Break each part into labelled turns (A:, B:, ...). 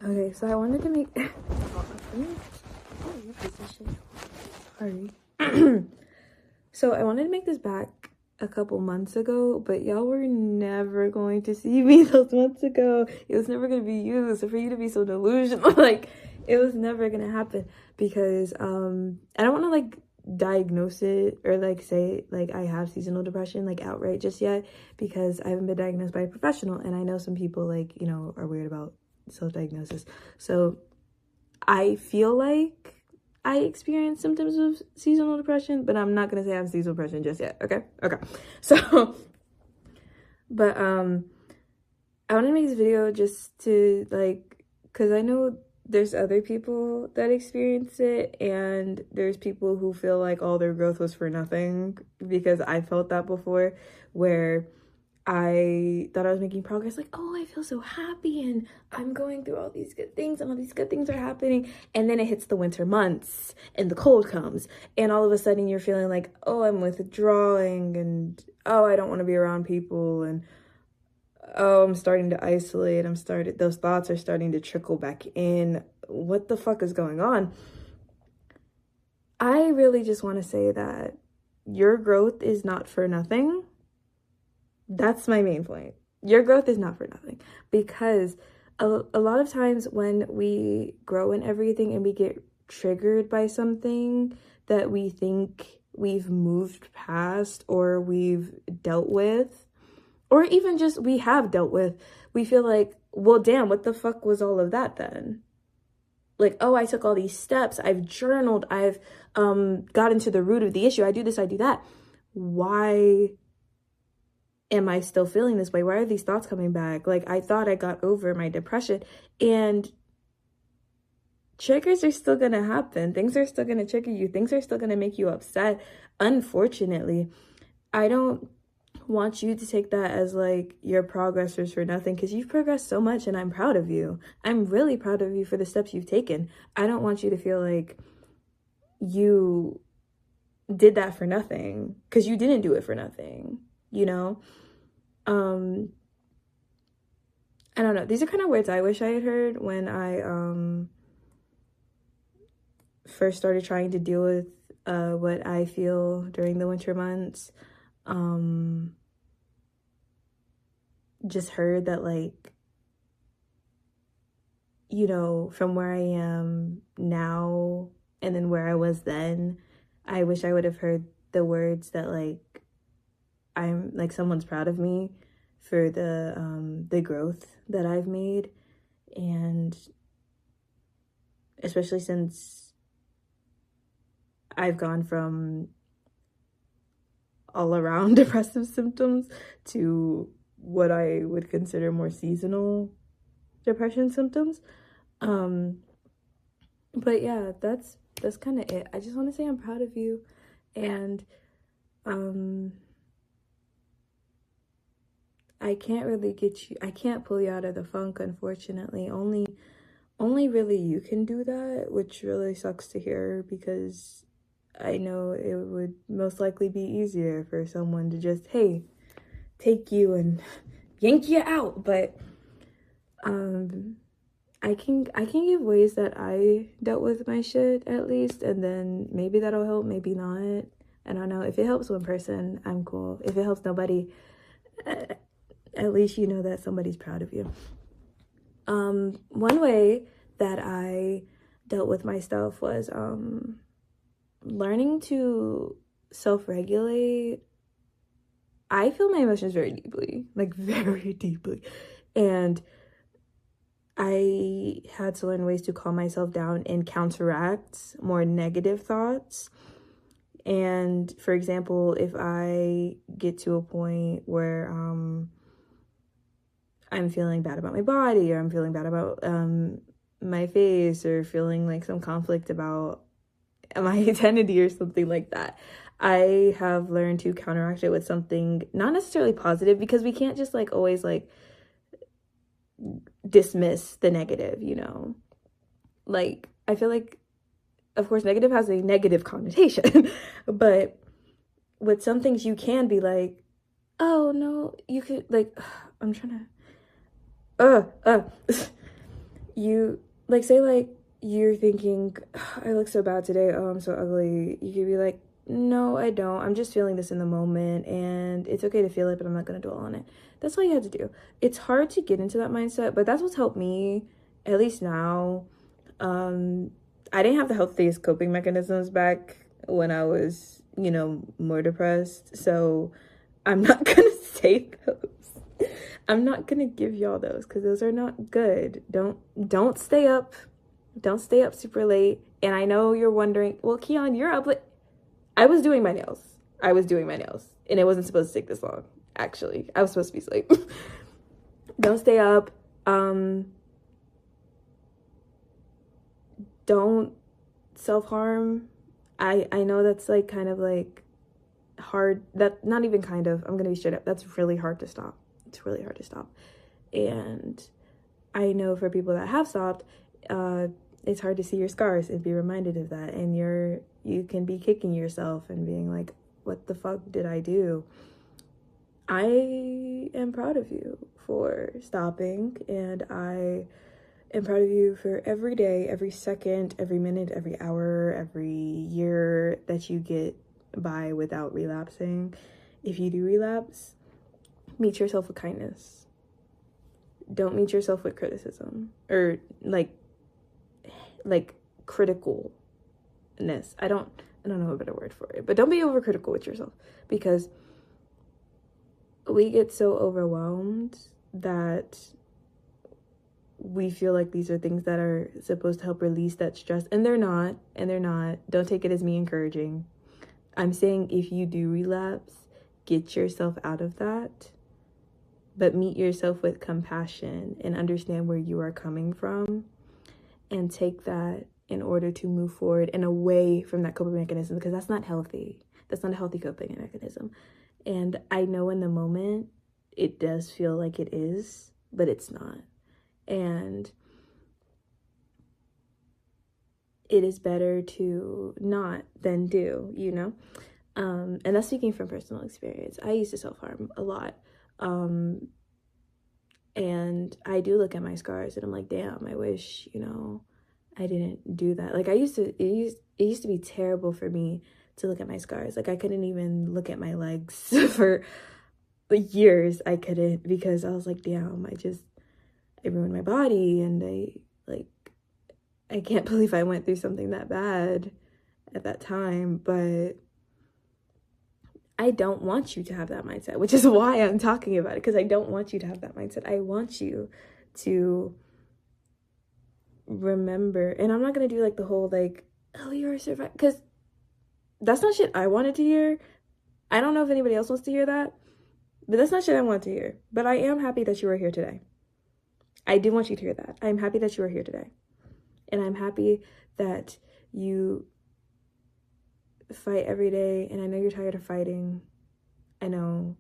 A: Okay, so I wanted to make sorry. So I wanted to make this back a couple months ago, but y'all were never going to see me those months ago. It was never going to be you. So for you to be so delusional, like, it was never going to happen because I don't want to like diagnose it or like say like I have seasonal depression like outright just yet, because I haven't been diagnosed by a professional, and I know some people like, you know, are weird about self-diagnosis. So I feel like I experienced symptoms of seasonal depression, but I'm not gonna say I have seasonal depression just yet. Okay. So but I want to make this video just to like, because I know there's other people that experience it, and there's people who feel like all their growth was for nothing, because I felt that before, where I thought I was making progress, like, oh, I feel so happy and I'm going through all these good things and all these good things are happening. And then it hits the winter months and the cold comes, and all of a sudden you're feeling like, oh, I'm withdrawing, and oh, I don't want to be around people, and oh, I'm starting to isolate. Those thoughts are starting to trickle back in. What the fuck is going on? I really just want to say that your growth is not for nothing. That's my main point. Your growth is not for nothing, because a lot of times when we grow in everything and we get triggered by something that we think we've moved past or we've dealt with, or even just we have dealt with, we feel like, well, damn, what the fuck was all of that then? Like, oh, I took all these steps, I've journaled, I've gotten to the root of the issue, I do this, I do that. Why am I still feeling this way? Why are these thoughts coming back? Like, I thought I got over my depression, and triggers are still gonna happen. Things are still gonna trigger you. Things are still gonna make you upset. Unfortunately, I don't want you to take that as like your progress was for nothing, because you've progressed so much and I'm proud of you. I'm really proud of you for the steps you've taken. I don't want you to feel like you did that for nothing, because you didn't do it for nothing, you know? I don't know. These are kind of words I wish I had heard when I first started trying to deal with what I feel during the winter months. Just heard that, like, you know, from where I am now and then where I was then, I wish I would have heard the words that, like, I'm like, someone's proud of me for the growth that I've made. And especially since I've gone from all around depressive symptoms to what I would consider more seasonal depression symptoms. But yeah, that's kind of it. I just want to say I'm proud of you, and I can't really I can't pull you out of the funk, unfortunately. Only really you can do that, which really sucks to hear, because I know it would most likely be easier for someone to just, hey, take you and yank you out. But I can give ways that I dealt with my shit, at least, and then maybe that'll help, maybe not. I don't know. If it helps one person, I'm cool. If it helps nobody, at least you know that somebody's proud of you. One way that I dealt with my stuff was learning to self-regulate. I feel my emotions very deeply, like very deeply. And I had to learn ways to calm myself down and counteract more negative thoughts. And for example, if I get to a point where I'm feeling bad about my body, or I'm feeling bad about my face, or feeling like some conflict about my identity or something like that, I have learned to counteract it with something not necessarily positive, because we can't just like always like dismiss the negative, you know? Like, I feel like, of course, negative has a negative connotation, but with some things you can be like, oh no, you could, like, I'm trying to you, like, say, like, you're thinking, I look so bad today, oh, I'm so ugly. You could be like, no, I don't. I'm just feeling this in the moment, and it's okay to feel it, but I'm not going to dwell on it. That's all you have to do. It's hard to get into that mindset, but that's what's helped me, at least now. I didn't have the healthiest coping mechanisms back when I was, you know, more depressed, so I'm not going to say those. I'm not going to give y'all those because those are not good. Don't stay up. Don't stay up super late. And I know you're wondering, well, Keon, you're up late. I was doing my nails. And it wasn't supposed to take this long, actually. I was supposed to be asleep. Don't stay up. Don't self-harm. I know that's like kind of like hard. That not even kind of. I'm gonna be straight up. That's really hard to stop. It's really hard to stop. And I know for people that have stopped, it's hard to see your scars and be reminded of that. And you can be kicking yourself and being like, what the fuck did I do? I am proud of you for stopping, and I am proud of you for every day, every second, every minute, every hour, every year that you get by without relapsing. If you do relapse, meet yourself with kindness. Don't meet yourself with criticism or like criticalness. I don't know a better word for it, but don't be overcritical with yourself, because we get so overwhelmed that we feel like these are things that are supposed to help release that stress, and they're not. Don't take it as me encouraging. I'm saying if you do relapse, get yourself out of that, but meet yourself with compassion and understand where you are coming from, and take that in order to move forward and away from that coping mechanism, because that's not healthy. That's not a healthy coping mechanism. And I know in the moment it does feel like it is, but it's not. And it is better to not than do, you know? And that's speaking from personal experience. I used to self-harm a lot. And I do look at my scars and I'm like, damn, I wish, you know, I didn't do that. Like it used to be terrible for me to look at my scars. Like I couldn't even look at my legs for years. I couldn't, because I was like, damn, I ruined my body, and I can't believe I went through something that bad at that time. But I don't want you to have that mindset, which is why I'm talking about it, because I don't want you to have that mindset. I want you to remember, and I'm not going to do like the whole like, oh, you're a survivor, because that's not shit I wanted to hear. I don't know if anybody else wants to hear that, but that's not shit I want to hear. But I am happy that you are here today. I do want you to hear that. I'm happy that you are here today. And I'm happy that you fight every day. And I know you're tired of fighting. I know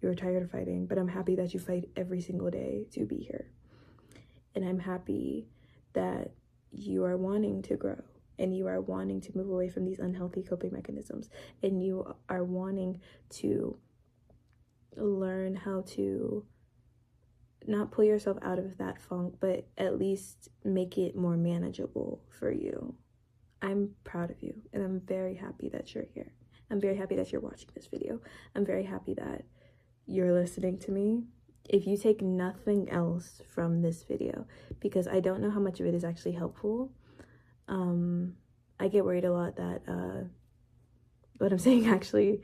A: you're tired of fighting, but I'm happy that you fight every single day to be here. And I'm happy that you are wanting to grow, and you are wanting to move away from these unhealthy coping mechanisms, and you are wanting to learn how to not pull yourself out of that funk, but at least make it more manageable for you. I'm proud of you, and I'm very happy that you're here. I'm very happy that you're watching this video. I'm very happy that you're listening to me. If you take nothing else from this video, because I don't know how much of it is actually helpful, I get worried a lot that what I'm saying actually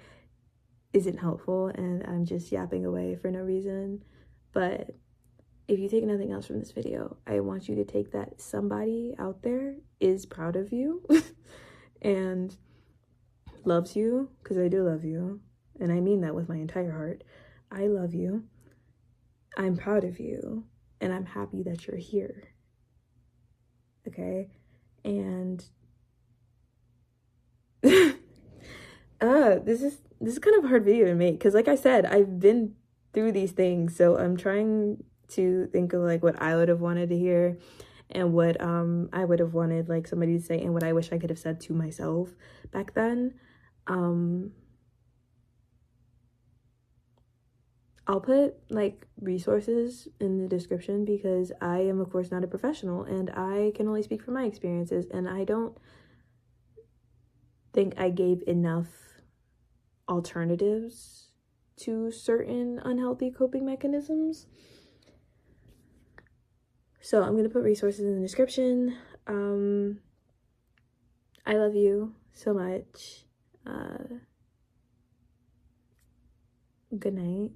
A: isn't helpful, and I'm just yapping away for no reason. But if you take nothing else from this video, I want you to take that somebody out there is proud of you and loves you, because I do love you, and I mean that with my entire heart. I love you. I'm proud of you, and I'm happy that you're here. Okay? And this is kind of a hard video to make, because like I said, I've been through these things, so I'm trying to think of like what I would have wanted to hear, and what I would have wanted like somebody to say, and what I wish I could have said to myself back then. I'll put like resources in the description because I am of course not a professional and I can only speak from my experiences, and I don't think I gave enough alternatives to certain unhealthy coping mechanisms. So I'm gonna put resources in the description. I love you so much. Good night.